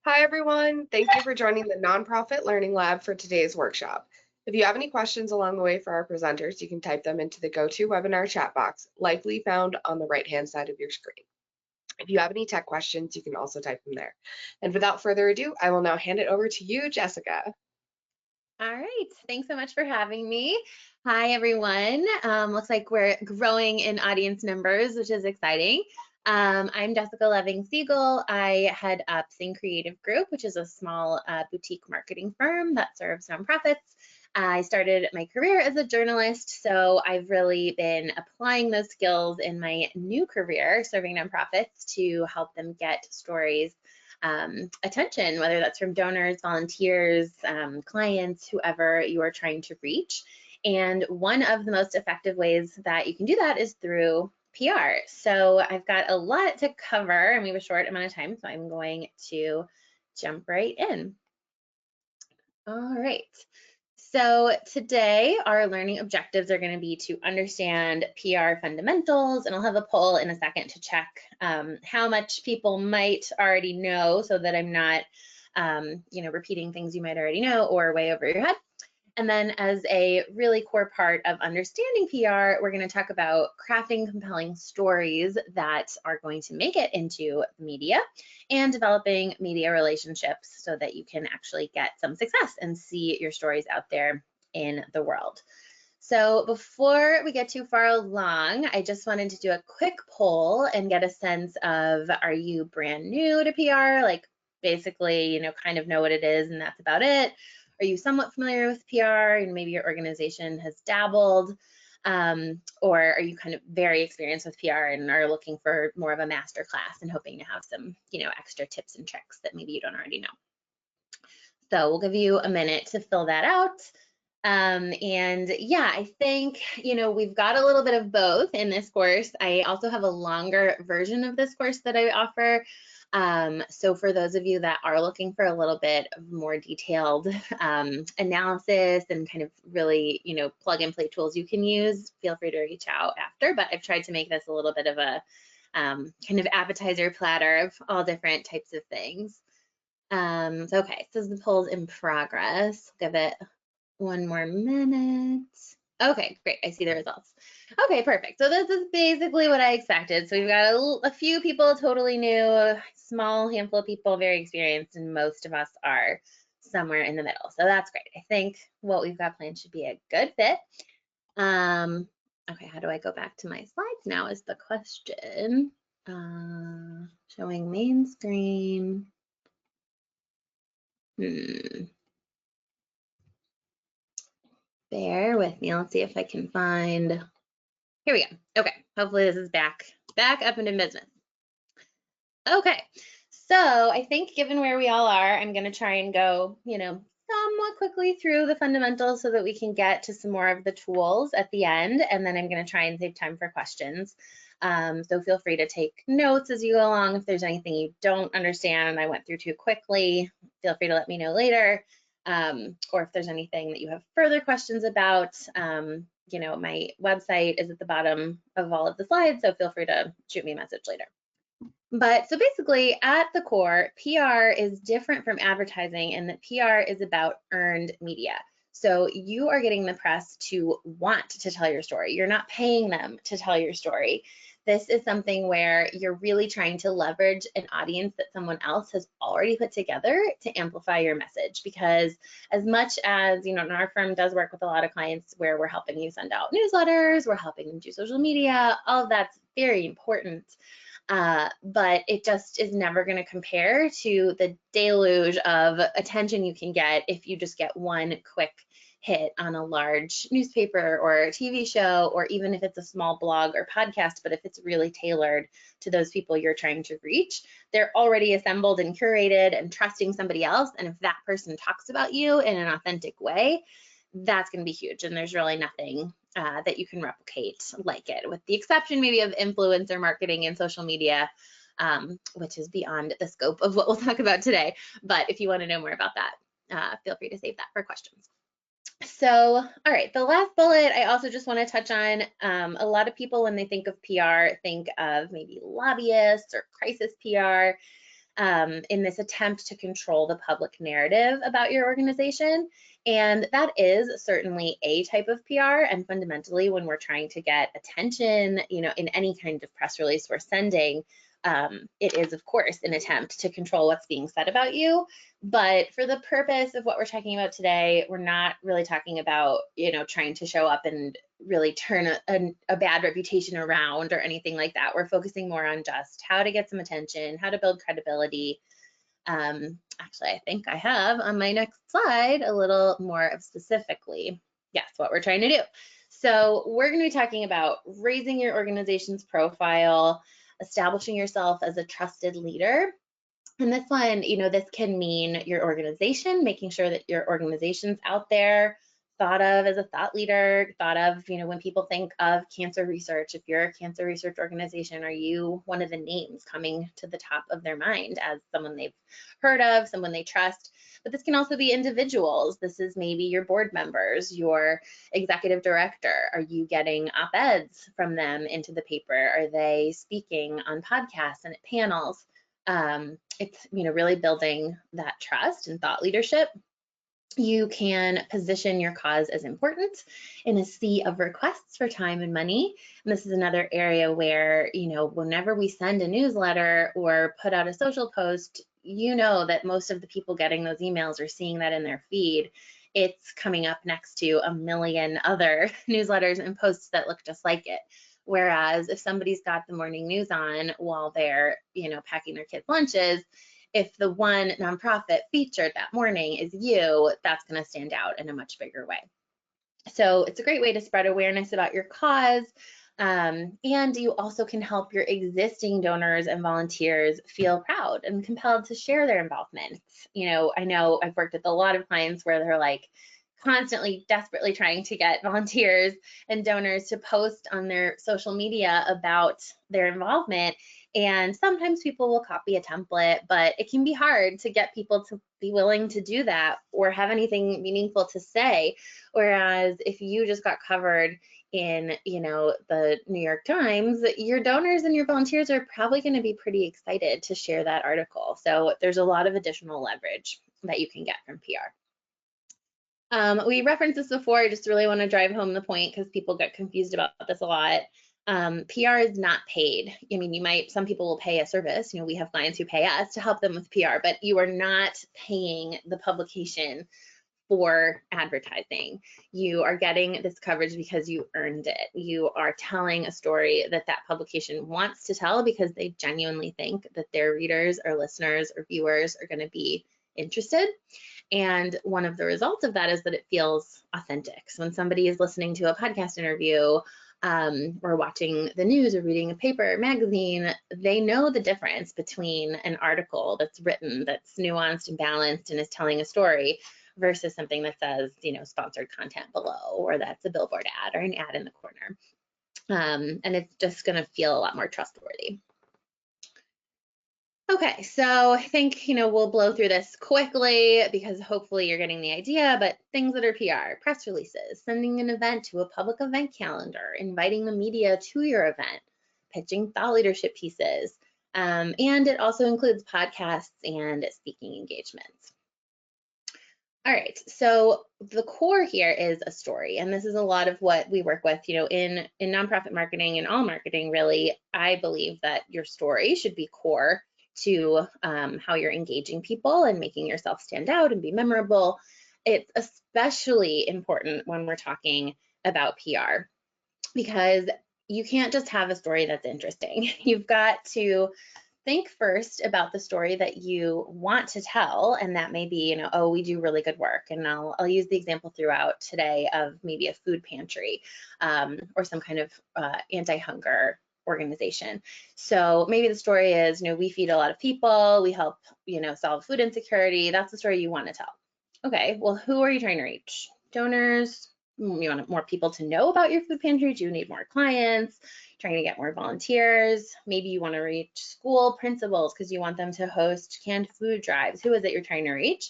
Hi, everyone. Thank you for joining the Nonprofit Learning Lab for today's workshop. If you have any questions along the way for our presenters, you can type them into the GoToWebinar chat box, likely found on the right-hand side of your screen. If you have any tech questions, you can also type them there. And without further ado, I will now hand it over to you, Jessica. All right, thanks so much for having me. Hi, everyone. Looks like we're growing in audience numbers, which is exciting. I'm Jessica Leving Siegel. I head up Sing Creative Group, which is a small boutique marketing firm that serves nonprofits. I started my career as a journalist, so I've really been applying those skills in my new career, serving nonprofits to help them get stories attention, whether that's from donors, volunteers, clients, whoever you are trying to reach. And one of the most effective ways that you can do that is through PR. So I've got a lot to cover and we have a short amount of time, so I'm going to jump right in. All right. So today our learning objectives are going to be to understand PR fundamentals, and I'll have a poll in a second to check how much people might already know so that I'm not repeating things you might already know or way over your head. And then as a really core part of understanding PR, we're going to talk about crafting compelling stories that are going to make it into media and developing media relationships so that you can actually get some success and see your stories out there in the world. So before we get too far along, I just wanted to do a quick poll and get a sense of, are you brand new to PR? Like basically, kind of know what it is and that's about it. Are you somewhat familiar with PR and maybe your organization has dabbled? Or are you kind of very experienced with PR and are looking for more of a master class and hoping to have some, extra tips and tricks that maybe you don't already know? So we'll give you a minute to fill that out. And yeah, I think, we've got a little bit of both in this course. I also have a longer version of this course that I offer. So for those of you that are looking for a little bit of more detailed analysis and kind of really, plug and play tools you can use, feel free to reach out after. But I've tried to make this a little bit of a kind of appetizer platter of all different types of things. Okay, so the poll's in progress. Give it one more minute. Okay, great. I see the results. Okay, perfect. So this is basically what I expected. So we've got a few people totally new, a small handful of people very experienced, and most of us are somewhere in the middle. So that's great. I think what we've got planned should be a good fit. Okay, how do I go back to my slides now is the question. Showing main screen. Bear with me. Let's see if I can find. Here we go. Okay, hopefully this is back up and in business. Okay, so I think given where we all are, I'm going to try and go, somewhat quickly through the fundamentals so that we can get to some more of the tools at the end, and then I'm going to try and save time for questions. So feel free to take notes as you go along. If there's anything you don't understand and I went through too quickly, feel free to let me know later. Or if there's anything that you have further questions about, my website is at the bottom of all of the slides, so feel free to shoot me a message later. But so basically at the core, PR is different from advertising in that PR is about earned media. So you are getting the press to want to tell your story. You're not paying them to tell your story. This is something where you're really trying to leverage an audience that someone else has already put together to amplify your message. Because as much as, our firm does work with a lot of clients where we're helping you send out newsletters, we're helping them do social media, all of that's very important. But it just is never going to compare to the deluge of attention you can get if you just get one quick hit on a large newspaper or TV show, or even if it's a small blog or podcast, but if it's really tailored to those people you're trying to reach, they're already assembled and curated and trusting somebody else. And if that person talks about you in an authentic way, that's going to be huge. And there's really nothing that you can replicate like it, with the exception maybe of influencer marketing and social media, which is beyond the scope of what we'll talk about today. But if you want to know more about that, feel free to save that for questions. So, all right, the last bullet, I also just want to touch on, a lot of people when they think of PR, think of maybe lobbyists or crisis PR. in this attempt to control the public narrative about your organization. And that is certainly a type of PR. And fundamentally, when we're trying to get attention, in any kind of press release we're sending, it is, of course, an attempt to control what's being said about you. But for the purpose of what we're talking about today, we're not really talking about, trying to show up and really turn a bad reputation around or anything like that. We're focusing more on just how to get some attention, how to build credibility. Actually, I think I have on my next slide a little more of specifically, yes, what we're trying to do. So we're going to be talking about raising your organization's profile, establishing yourself as a trusted leader. And this one, this can mean your organization, making sure that your organization's out there, thought of as a thought leader, thought of, when people think of cancer research, if you're a cancer research organization, are you one of the names coming to the top of their mind as someone they've heard of, someone they trust? But this can also be individuals. This is maybe your board members, your executive director. Are you getting op-eds from them into the paper? Are they speaking on podcasts and at panels? It's, really building that trust and thought leadership. You can position your cause as important in a sea of requests for time and money. And this is another area where, whenever we send a newsletter or put out a social post, that most of the people getting those emails are seeing that in their feed. It's coming up next to a million other newsletters and posts that look just like it. Whereas if somebody's got the morning news on while they're, packing their kids' lunches, if the one nonprofit featured that morning is you, that's going to stand out in a much bigger way. So it's a great way to spread awareness about your cause. And you also can help your existing donors and volunteers feel proud and compelled to share their involvement. I know I've worked with a lot of clients where they're like constantly, desperately trying to get volunteers and donors to post on their social media about their involvement. And sometimes people will copy a template, but it can be hard to get people to be willing to do that or have anything meaningful to say. Whereas if you just got covered in, the New York Times, your donors and your volunteers are probably going to be pretty excited to share that article. So there's a lot of additional leverage that you can get from PR. We referenced this before. I just really want to drive home the point because people get confused about this a lot. PR is not paid. Some people will pay a service. We have clients who pay us to help them with PR, but you are not paying the publication for advertising. You are getting this coverage because you earned it. You are telling a story that publication wants to tell because they genuinely think that their readers or listeners or viewers are going to be interested. And one of the results of that is that it feels authentic. So when somebody is listening to a podcast interview or watching the news or reading a paper or magazine, they know the difference between an article that's written, that's nuanced and balanced and is telling a story versus something that says, sponsored content below, or that's a billboard ad or an ad in the corner. And it's just going to feel a lot more trustworthy. Okay, so I think, we'll blow through this quickly because hopefully you're getting the idea, but things that are PR, press releases, sending an event to a public event calendar, inviting the media to your event, pitching thought leadership pieces, and it also includes podcasts and speaking engagements. All right, so the core here is a story, and this is a lot of what we work with, in nonprofit marketing and all marketing, really. I believe that your story should be core to how you're engaging people and making yourself stand out and be memorable. It's especially important when we're talking about PR because you can't just have a story that's interesting. You've got to think first about the story that you want to tell, and that may be, oh, we do really good work. And I'll use the example throughout today of maybe a food pantry or some kind of anti-hunger organization. So maybe the story is, we feed a lot of people, we help, solve food insecurity. That's the story you want to tell. Okay, well, who are you trying to reach? Donors? You want more people to know about your food pantry? Do you need more clients? Trying to get more volunteers? Maybe you want to reach school principals because you want them to host canned food drives. Who is it you're trying to reach?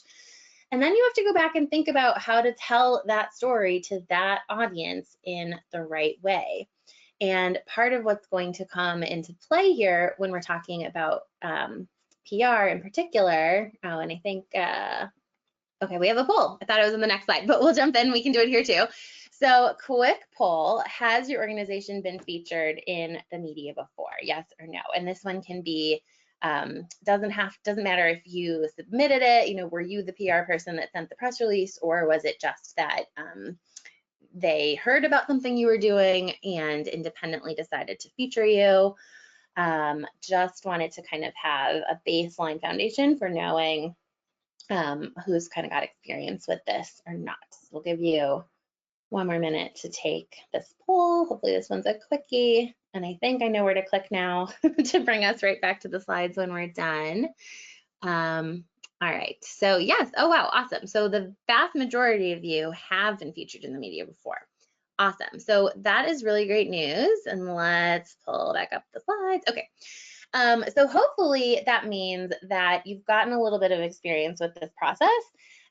And then you have to go back and think about how to tell that story to that audience in the right way. And part of what's going to come into play here when we're talking about PR in particular, oh, and I think, okay, we have a poll. I thought it was in the next slide, but we'll jump in. We can do it here too. So quick poll, has your organization been featured in the media before? Yes or no? And this one can be, doesn't matter if you submitted it, were you the PR person that sent the press release, or was it just that they heard about something you were doing and independently decided to feature you? Just wanted to kind of have a baseline foundation for knowing who's kind of got experience with this or not. So we'll give you one more minute to take this poll. Hopefully this one's a quickie. And I think I know where to click now to bring us right back to the slides when we're done. All right, so yes, oh wow, awesome. So the vast majority of you have been featured in the media before. Awesome, so that is really great news. And let's pull back up the slides. Okay. So hopefully that means that you've gotten a little bit of experience with this process.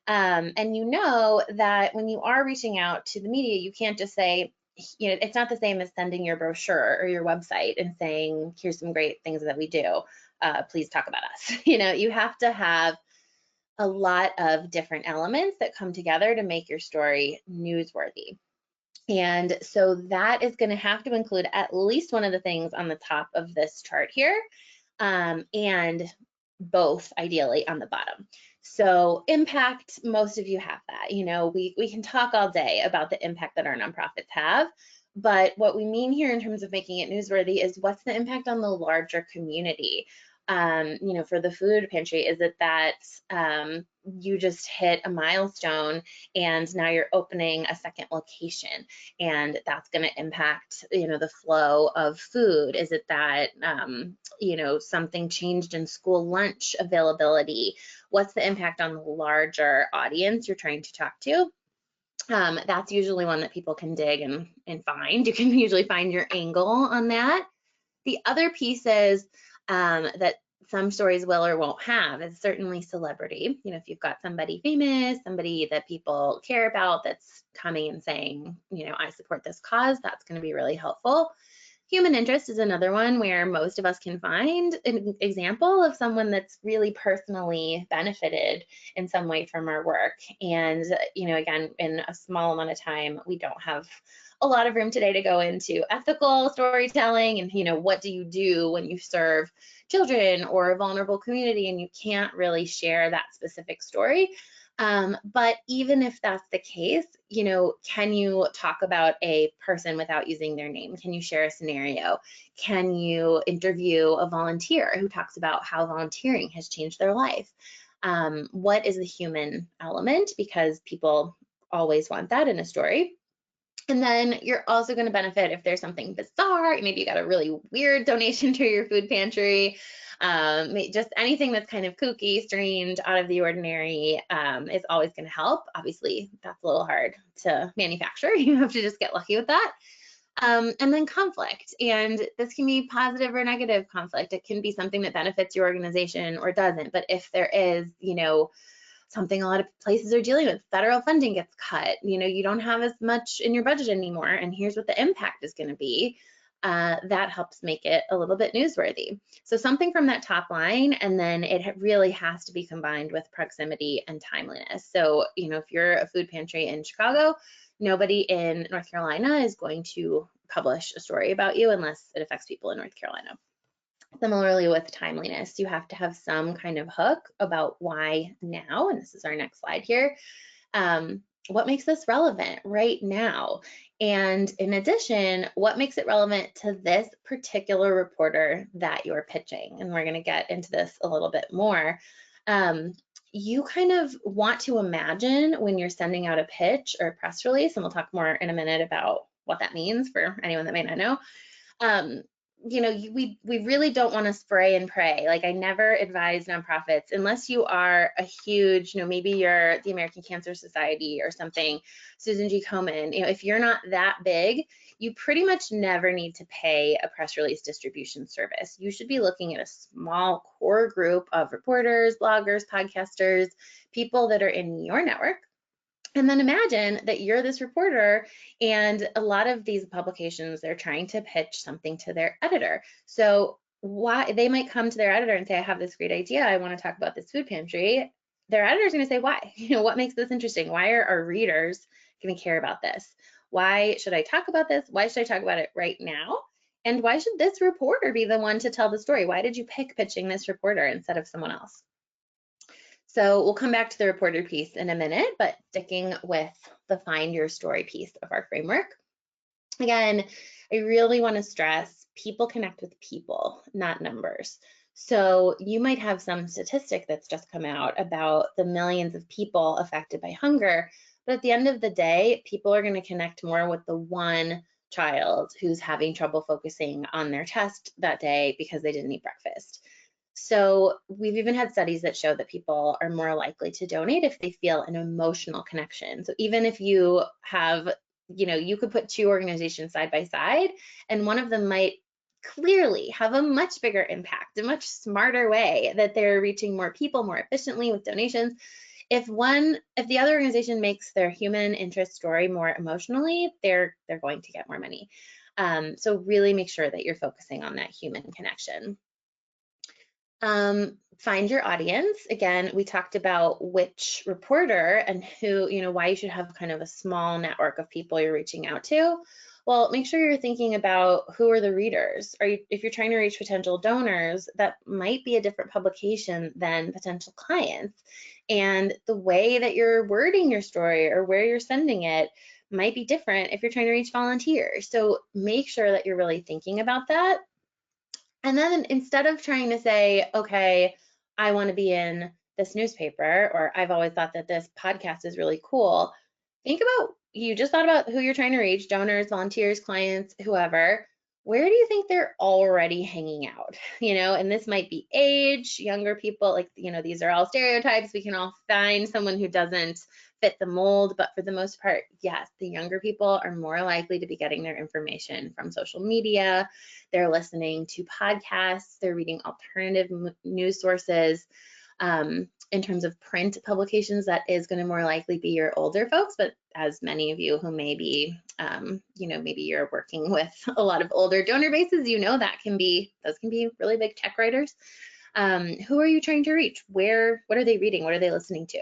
And you know that when you are reaching out to the media, you can't just say, it's not the same as sending your brochure or your website and saying, here's some great things that we do. Please talk about us. You have to have a lot of different elements that come together to make your story newsworthy. And so that is going to have to include at least one of the things on the top of this chart here, and both ideally on the bottom. So impact, most of you have that. We can talk all day about the impact that our nonprofits have, but what we mean here in terms of making it newsworthy is what's the impact on the larger community? For the food pantry, is it that you just hit a milestone and now you're opening a second location and that's going to impact, the flow of food? Is it that, something changed in school lunch availability? What's the impact on the larger audience you're trying to talk to? That's usually one that people can dig and find. You can usually find your angle on that. The other pieces that some stories will or won't have is certainly celebrity. If you've got somebody famous, somebody that people care about that's coming and saying, I support this cause, that's going to be really helpful. Human interest is another one where most of us can find an example of someone that's really personally benefited in some way from our work. And, again, in a small amount of time, we don't have a lot of room today to go into ethical storytelling and, what do you do when you serve children or a vulnerable community and you can't really share that specific story. But even if that's the case, can you talk about a person without using their name? Can you share a scenario? Can you interview a volunteer who talks about how volunteering has changed their life? What is the human element? Because people always want that in a story. And then you're also going to benefit if there's something bizarre. Maybe you got a really weird donation to your food pantry. Just anything that's kind of kooky, strange, out of the ordinary is always going to help. Obviously, that's a little hard to manufacture. You have to just get lucky with that. And then conflict. And this can be positive or negative conflict. It can be something that benefits your organization or doesn't. But if there is, something a lot of places are dealing with, federal funding gets cut, you don't have as much in your budget anymore, and here's what the impact is going to be, that helps make it a little bit newsworthy. So something from that top line, and then it really has to be combined with proximity and timeliness. So, if you're a food pantry in Chicago, nobody in North Carolina is going to publish a story about you unless it affects people in North Carolina. Similarly with timeliness, you have to have some kind of hook about why now, and this is our next slide here. What makes this relevant right now? And in addition, what makes it relevant to this particular reporter that you're pitching? And we're going to get into this a little bit more. You kind of want to imagine when you're sending out a pitch or a press release, and we'll talk more in a minute about what that means for anyone that may not know. We really don't want to spray and pray. Like, I never advise nonprofits, unless you are a huge, maybe you're the American Cancer Society or something, Susan G. Komen, if you're not that big, you pretty much never need to pay a press release distribution service. You should be looking at a small core group of reporters, bloggers, podcasters, people that are in your network. And then imagine that you're this reporter, and a lot of these publications, they're trying to pitch something to their editor. So why they might come to their editor and say, I have this great idea. I want to talk about this food pantry. Their editor is going to say, why? What makes this interesting? Why are our readers going to care about this? Why should I talk about this? Why should I talk about it right now? And why should this reporter be the one to tell the story? Why did you pick pitching this reporter instead of someone else? So we'll come back to the reporter piece in a minute, but sticking with the find your story piece of our framework. Again, I really want to stress people connect with people, not numbers. So you might have some statistic that's just come out about the millions of people affected by hunger, but at the end of the day, people are going to connect more with the one child who's having trouble focusing on their test that day because they didn't eat breakfast. So we've even had studies that show that people are more likely to donate if they feel an emotional connection. So even if you have, you could put two organizations side by side, and one of them might clearly have a much bigger impact, a much smarter way that they're reaching more people more efficiently with donations. If the other organization makes their human interest story more emotionally, they're going to get more money. So really make sure that you're focusing on that human connection. Find your audience. Again, we talked about which reporter and who, why you should have kind of a small network of people you're reaching out to. Well, make sure you're thinking about who are the readers. If you're trying to reach potential donors, that might be a different publication than potential clients. And the way that you're wording your story or where you're sending it might be different if you're trying to reach volunteers. So make sure that you're really thinking about that. And then instead of trying to say, okay, I want to be in this newspaper, or I've always thought that this podcast is really cool, think about, you just thought about who you're trying to reach, donors, volunteers, clients, whoever. Where do you think they're already hanging out? And this might be age, younger people, like, these are all stereotypes. We can all find someone who doesn't fit the mold, but for the most part, yes, the younger people are more likely to be getting their information from social media. They're listening to podcasts, they're reading alternative news sources. In terms of print publications, that is going to more likely be your older folks, but as many of you who may be, maybe you're working with a lot of older donor bases, those can be really big tech writers. Who are you trying to reach? What are they reading? What are they listening to?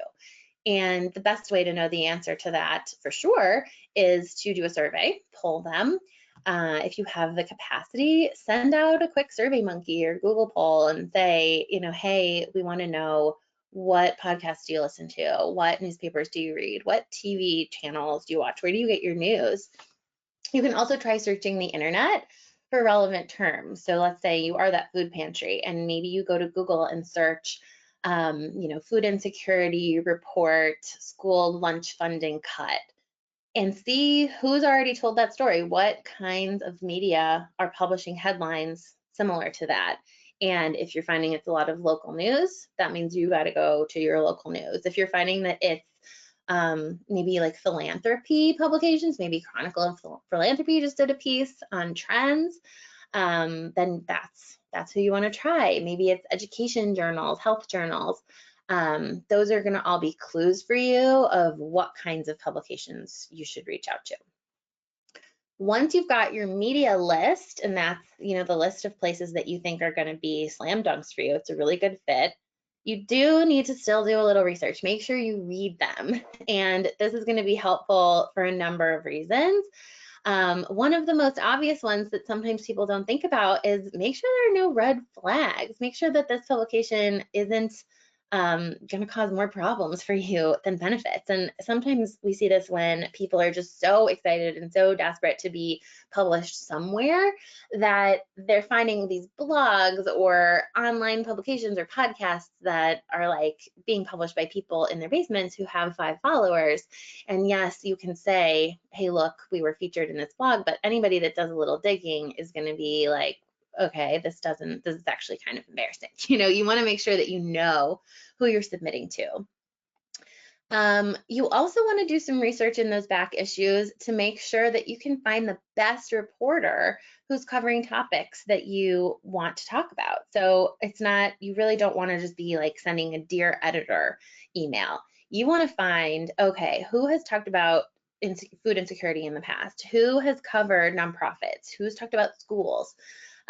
And the best way to know the answer to that for sure is to do a survey, poll them. If you have the capacity, send out a quick Survey Monkey or Google poll and say, hey, we want to know, what podcasts do you listen to? What newspapers do you read? What TV channels do you watch? Where do you get your news? You can also try searching the internet for relevant terms. So let's say you are that food pantry and maybe you go to Google and search, food insecurity report, school lunch funding cut, and see who's already told that story. What kinds of media are publishing headlines similar to that? And if you're finding it's a lot of local news, that means you got to go to your local news. If you're finding that it's maybe like philanthropy publications, maybe Chronicle of Philanthropy just did a piece on trends, then that's who you want to try. Maybe it's education journals, health journals. Those are going to all be clues for you of what kinds of publications you should reach out to. Once you've got your media list, and that's the list of places that you think are going to be slam dunks for you, it's a really good fit. You do need to still do a little research. Make sure you read them, and this is going to be helpful for a number of reasons. One of the most obvious ones that sometimes people don't think about is make sure there are no red flags. Make sure that this publication isn't going to cause more problems for you than benefits. And sometimes we see this when people are just so excited and so desperate to be published somewhere that they're finding these blogs or online publications or podcasts that are like being published by people in their basements who have 5 followers. And yes, you can say, hey, look, we were featured in this blog, but anybody that does a little digging is going to be like, okay, this is actually kind of embarrassing. You want to make sure that you know who you're submitting to. You also want to do some research in those back issues to make sure that you can find the best reporter who's covering topics that you want to talk about. So you really don't want to just be like sending a dear editor email. You want to find, okay, who has talked about food insecurity in the past? Who has covered nonprofits? Who's talked about schools?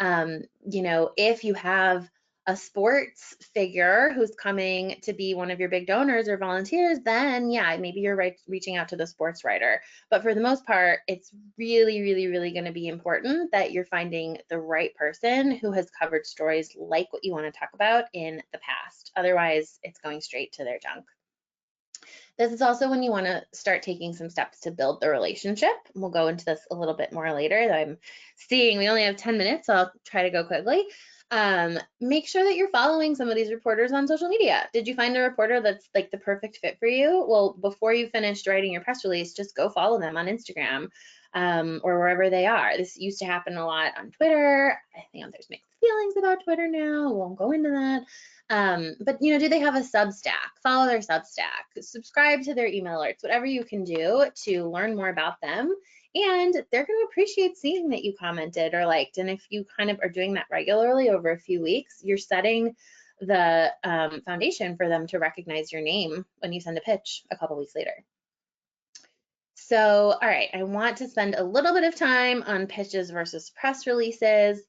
You know, if you have a sports figure who's coming to be one of your big donors or volunteers, then yeah, maybe you're reaching out to the sports writer. But for the most part, it's really, really, really going to be important that you're finding the right person who has covered stories like what you want to talk about in the past. Otherwise, it's going straight to their junk. This is also when you want to start taking some steps to build the relationship. We'll go into this a little bit more later. I'm seeing we only have 10 minutes, so I'll try to go quickly. Make sure that you're following some of these reporters on social media. Did you find a reporter that's like the perfect fit for you? Well, before you finished writing your press release, just go follow them on Instagram or wherever they are. This used to happen a lot on Twitter. I think there's mixed feelings about Twitter now. We won't go into that. But you know, do they have a Substack? Follow their Substack, subscribe to their email alerts, whatever you can do to learn more about them. And they're going to appreciate seeing that you commented or liked. And if you kind of are doing that regularly over a few weeks, you're setting the foundation for them to recognize your name when you send a pitch a couple weeks later. So, all right, I want to spend a little bit of time on pitches versus press releases.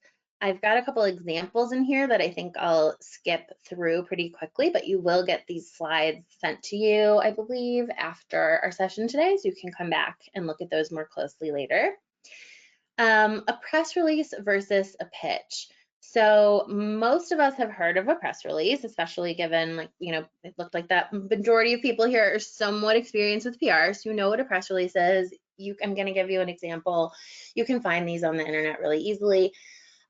I've got a couple examples in here that I think I'll skip through pretty quickly, but you will get these slides sent to you, I believe, after our session today, so you can come back and look at those more closely later. A press release versus a pitch. So most of us have heard of a press release, especially given, like, you know, it looked like that majority of people here are somewhat experienced with PR, so you know what a press release is. I'm going to give you an example. You can find these on the internet really easily.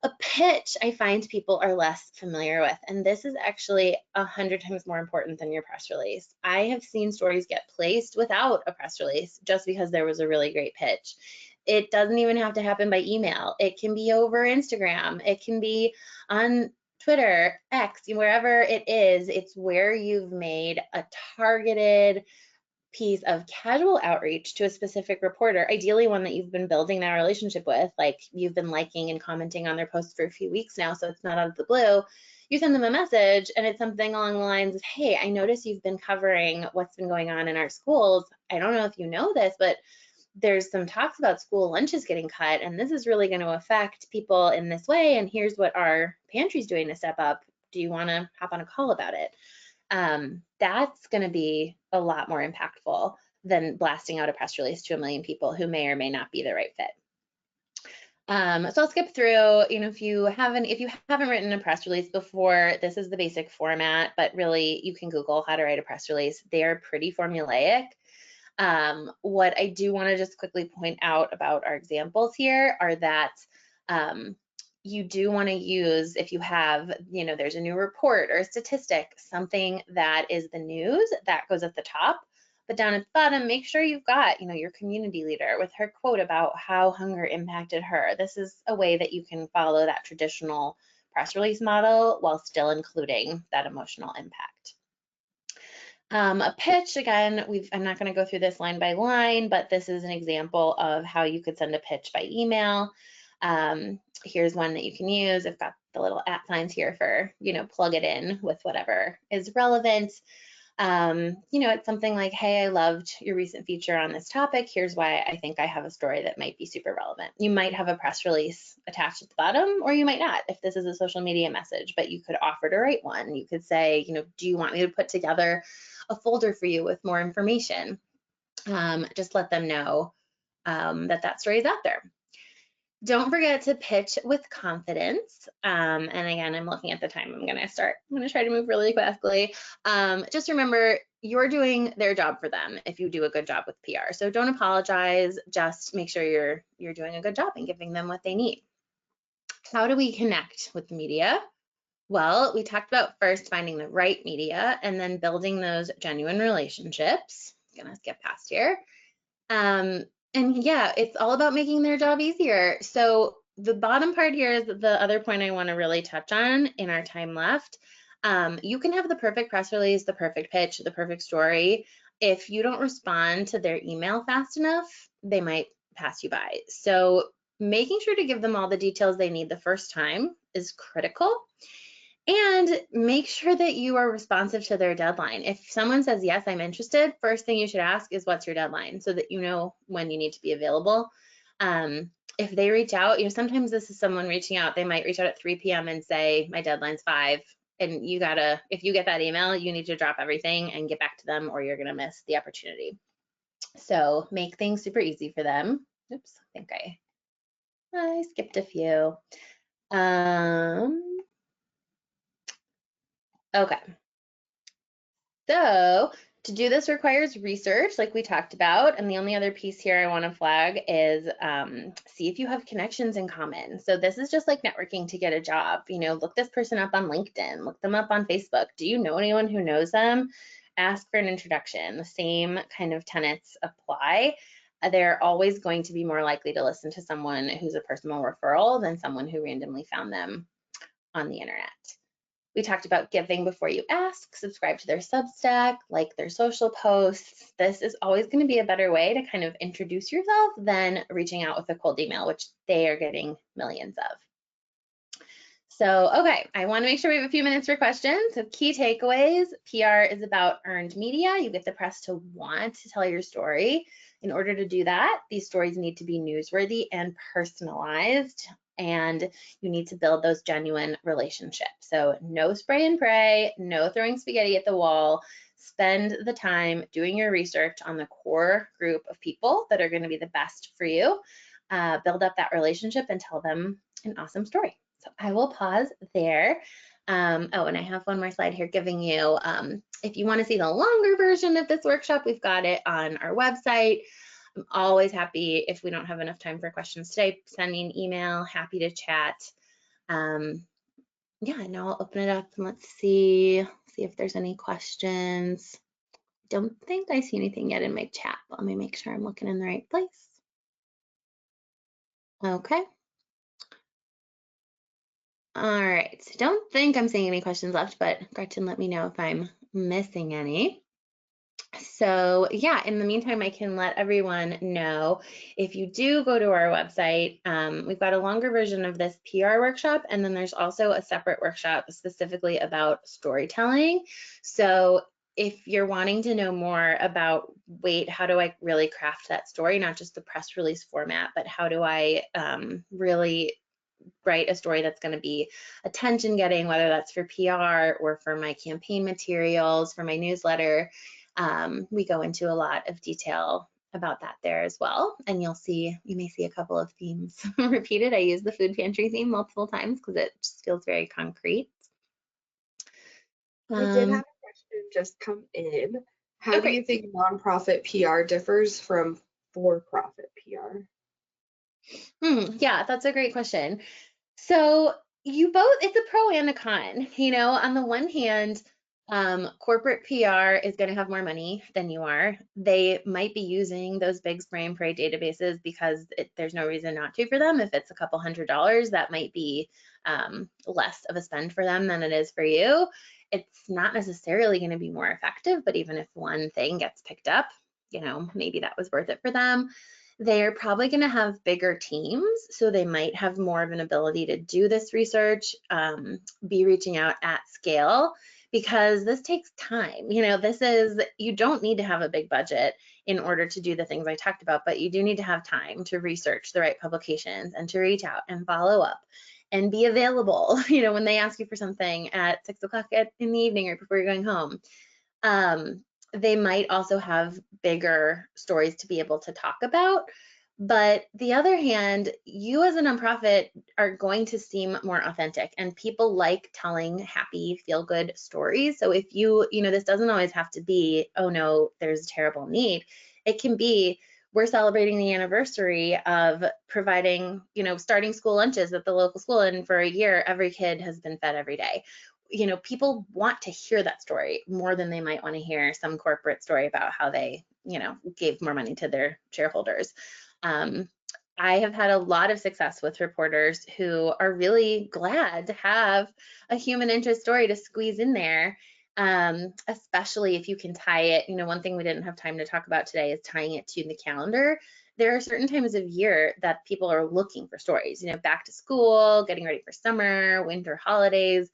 A pitch, I find people are less familiar with, and this is actually 100 times more important than your press release. I have seen stories get placed without a press release just because there was a really great pitch. It doesn't even have to happen by email. It can be over Instagram. It can be on Twitter, X, wherever it is. It's where you've made a targeted piece of casual outreach to a specific reporter, ideally one that you've been building that relationship with, like you've been liking and commenting on their posts for a few weeks now, so it's not out of the blue. You send them a message and it's something along the lines of, hey, I noticed you've been covering what's been going on in our schools. I don't know if you know this, but there's some talks about school lunches getting cut, and this is really going to affect people in this way, and here's what our pantry's doing to step up. Do you want to hop on a call about it? That's going to be a lot more impactful than blasting out a press release to 1 million people who may or may not be the right fit. So I'll skip through, you know, if you haven't written a press release before, this is the basic format, but really you can Google how to write a press release. They are pretty formulaic. What I do want to just quickly point out about our examples here are that you do want to use, if you have, you know, there's a new report or a statistic, something that is the news, that goes at the top. But down at the bottom, make sure you've got, you know, your community leader with her quote about how hunger impacted her. This is a way that you can follow that traditional press release model while still including that emotional impact. A pitch, again, I'm not going to go through this line by line, but this is an example of how you could send a pitch by email. Here's one that you can use. I've got the little @ signs here for, you know, plug it in with whatever is relevant. You know, it's something like, hey, I loved your recent feature on this topic. Here's why I think I have a story that might be super relevant. You might have a press release attached at the bottom, or you might not if this is a social media message, but you could offer to write one. You could say, you know, do you want me to put together a folder for you with more information? Just let them know that story is out there. Don't forget to pitch with confidence. And again, I'm looking at the time. I'm gonna try to move really quickly. Just remember, you're doing their job for them if you do a good job with PR. So don't apologize, just make sure you're doing a good job and giving them what they need. How do we connect with the media? Well, we talked about first finding the right media and then building those genuine relationships. I'm gonna skip past here. And yeah, it's all about making their job easier. So the bottom part here is the other point I want to really touch on in our time left. You can have the perfect press release, the perfect pitch, the perfect story. If you don't respond to their email fast enough, they might pass you by. So making sure to give them all the details they need the first time is critical. And make sure that you are responsive to their deadline. If someone says, yes, I'm interested, first thing you should ask is, what's your deadline, so that you know when you need to be available. if they reach out, sometimes this is someone reaching out, they might reach out at 3 p.m. and say, my deadline's 5. And if you get that email, you need to drop everything and get back to them, or you're going to miss the opportunity. So make things super easy for them. Oops, I think I skipped a few. Okay. So to do this requires research, like we talked about. And the only other piece here I want to flag is see if you have connections in common. So this is just like networking to get a job. Look this person up on LinkedIn, look them up on Facebook. Do you know anyone who knows them? Ask for an introduction. The same kind of tenets apply. They're always going to be more likely to listen to someone who's a personal referral than someone who randomly found them on the internet. We talked about giving before you ask, subscribe to their Substack, like their social posts. This is always going to be a better way to kind of introduce yourself than reaching out with a cold email, which they are getting millions of. So, okay, I want to make sure we have a few minutes for questions. So key takeaways, PR is about earned media. You get the press to want to tell your story. In order to do that, these stories need to be newsworthy and personalized, and you need to build those genuine relationships. So no spray and pray, no throwing spaghetti at the wall. Spend the time doing your research on the core group of people that are going to be the best for you. Build up that relationship and tell them an awesome story. So I will pause there. And I have one more slide here giving you, if you want to see the longer version of this workshop, we've got it on our website. I'm always happy if we don't have enough time for questions today, send me an email, happy to chat. Yeah, now I'll open it up and let's see if there's any questions. Don't think I see anything yet in my chat. Let me make sure I'm looking in the right place. Okay. All right, so don't think I'm seeing any questions left, but Gretchen, let me know if I'm missing any. So yeah, in the meantime, I can let everyone know if you do go to our website, we've got a longer version of this PR workshop, and then there's also a separate workshop specifically about storytelling. So if you're wanting to know more about, wait, how do I really craft that story, not just the press release format, but how do I really write a story that's going to be attention getting, whether that's for PR or for my campaign materials, for my newsletter. We go into a lot of detail about that there as well. And you may see a couple of themes repeated. I use the food pantry theme multiple times because it just feels very concrete. I did have a question just come in. How do Okay. you think nonprofit PR differs from for-profit PR? Yeah, that's a great question. So it's a pro and a con. On the one hand, corporate PR is going to have more money than you are. They might be using those big spray and pray databases because there's no reason not to for them. If it's a couple $100s, that might be less of a spend for them than it is for you. It's not necessarily going to be more effective, but even if one thing gets picked up, maybe that was worth it for them. They're probably going to have bigger teams, so they might have more of an ability to do this research, be reaching out at scale, because this takes time. You don't need to have a big budget in order to do the things I talked about, but you do need to have time to research the right publications and to reach out and follow up and be available, when they ask you for something at 6 o'clock in the evening or before you're going home. They might also have bigger stories to be able to talk about. But the other hand, you as a nonprofit are going to seem more authentic, and people like telling happy, feel-good stories. So if this doesn't always have to be, oh no, there's a terrible need. It can be, we're celebrating the anniversary of providing, starting school lunches at the local school, and for a year, every kid has been fed every day. People want to hear that story more than they might want to hear some corporate story about how they, gave more money to their shareholders. I have had a lot of success with reporters who are really glad to have a human interest story to squeeze in there, especially if you can tie it. One thing we didn't have time to talk about today is tying it to the calendar. There are certain times of year that people are looking for stories, back to school, getting ready for summer, winter holidays.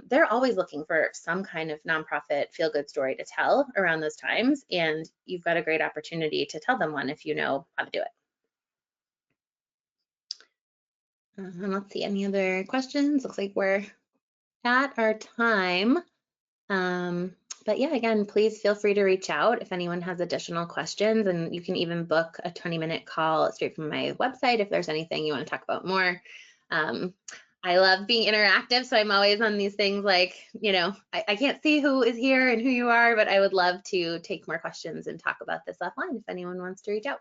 They're always looking for some kind of nonprofit feel-good story to tell around those times, and you've got a great opportunity to tell them one if you know how to do it. Let's see, any other questions? Looks like we're at our time. But yeah, again, please feel free to reach out if anyone has additional questions, and you can even book a 20-minute call straight from my website if there's anything you want to talk about more. I love being interactive, so I'm always on these things like, I can't see who is here and who you are, but I would love to take more questions and talk about this offline if anyone wants to reach out.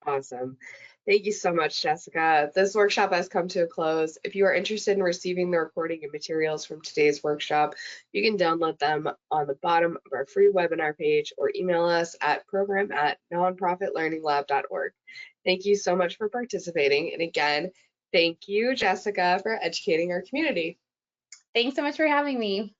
Awesome. Thank you so much, Jessica. This workshop has come to a close. If you are interested in receiving the recording and materials from today's workshop, you can download them on the bottom of our free webinar page or email us at program@nonprofitlearninglab.org. Thank you so much for participating. And again, thank you, Jessica, for educating our community. Thanks so much for having me.